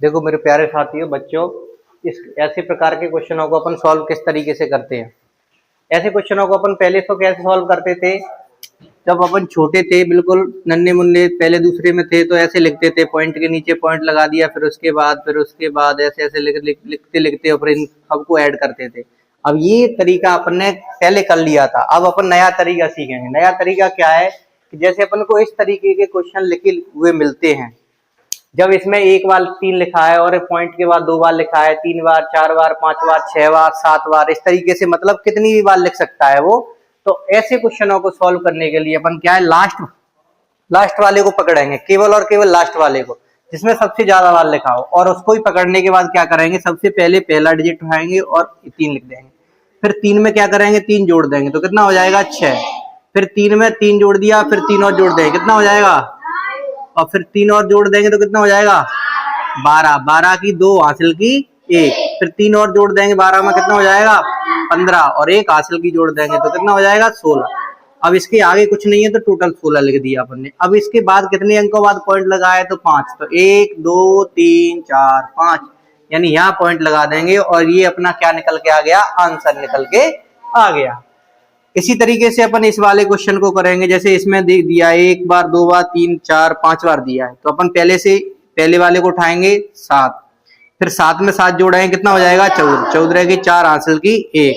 देखो मेरे प्यारे साथियों बच्चों, इस ऐसे प्रकार के क्वेश्चनों को अपन सॉल्व किस तरीके से करते हैं। ऐसे क्वेश्चनों को अपन पहले तो कैसे सॉल्व करते थे, जब अपन छोटे थे बिल्कुल नन्हे मुन्ने पहले दूसरे में थे तो ऐसे लिखते थे, पॉइंट के नीचे पॉइंट लगा दिया, फिर उसके बाद ऐसे ऐसे लिखते लिखते और इन सबको ऐड करते थे। अब ये तरीका अपन ने पहले कर लिया था, अब अपन नया तरीका सीखेंगे। नया तरीका क्या है कि जैसे अपन को इस तरीके के क्वेश्चन लिखे हुए मिलते हैं, जब इसमें एक बार 3 लिखा है और पॉइंट के बाद 2 बार लिखा है, 3 बार, 4 बार, 5 बार, 6 बार, 7 बार, इस तरीके से मतलब कितनी भी बार लिख सकता है वो। तो ऐसे क्वेश्चनों को सॉल्व करने के लिए अपन क्या है, लास्ट वाले को पकड़ेंगे, केवल और केवल लास्ट वाले को, जिसमें सबसे ज्यादा बार लिखा हो, और उसको ही पकड़ने के बाद क्या करेंगे, सबसे पहले पहला डिजिट उठाएंगे और 3 लिख देंगे। फिर 3 में क्या करेंगे, 3 जोड़ देंगे तो कितना हो जाएगा 6। फिर 3 में 3 जोड़ दिया, फिर 3 और जोड़ देंगे, कितना हो जाएगा, और फिर 3 और जोड़ देंगे तो कितना हो जाएगा 12। 12 की 2 हासिल की 1, फिर 3 और जोड़ देंगे 12 में, कितना हो जाएगा 15, और 1 हासिल की जोड़ देंगे तो कितना हो जाएगा 16। अब इसके आगे कुछ नहीं है तो टोटल 16 लिख दिया अपन ने। अब इसके बाद कितने अंकों बाद पॉइंट लगाए, तो 5, तो 1 2 3 4 5, यानी यहाँ पॉइंट लगा देंगे और ये अपना क्या निकल के आ गया, आंसर निकल के आ गया। इसी तरीके से अपन इस वाले क्वेश्चन को करेंगे, जैसे इसमें दिया 1 बार, 2 बार, 3 4 5 बार दिया है, तो अपन पहले वाले को उठाएंगे 7, फिर 7 में 7 जोड़ेंगे, कितना हो जाएगा 14। 14 की 4 हासिल की 1,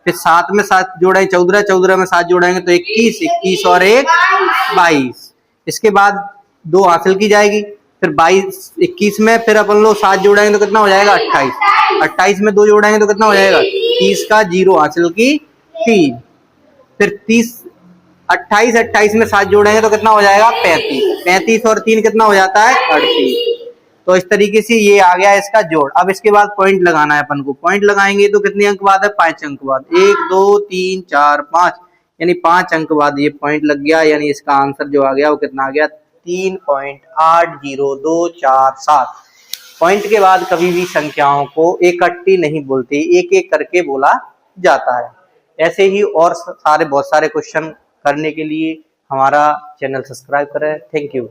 फिर 7 में 7 जोड़ेंगे 14, 14 में 7 जोड़ेंगे तो 21, 21 और 1 22। इसके बाद 2 हासिल की जाएगी, फिर 22 21 में फिर अपन लोग 7 जोड़ेंगे तो कितना हो जाएगा 28। 28 में 2 जोड़ेंगे तो कितना हो जाएगा 30 का 0 हासिल की 3, फिर 30 28 में 7 जोड़ेंगे तो कितना हो जाएगा 35। 35 और 3 कितना हो जाता है 38। तो इस तरीके से ये आ गया इसका जोड़। अब इसके बाद पॉइंट लगाना है अपन को, पॉइंट लगाएंगे तो कितने अंक बाद है, 5 अंक बाद, 1 2 3 4 5, यानी 5 अंक बाद ये पॉइंट लग गया, यानी इसका आंसर जो आ गया वो कितना आ गया 3.80247। पॉइंट के बाद कभी भी संख्याओं को इकट्ठी नहीं बोलते, एक एक करके बोला जाता है। ऐसे ही और बहुत सारे क्वेश्चन करने के लिए हमारा चैनल सब्सक्राइब करें। Thank you.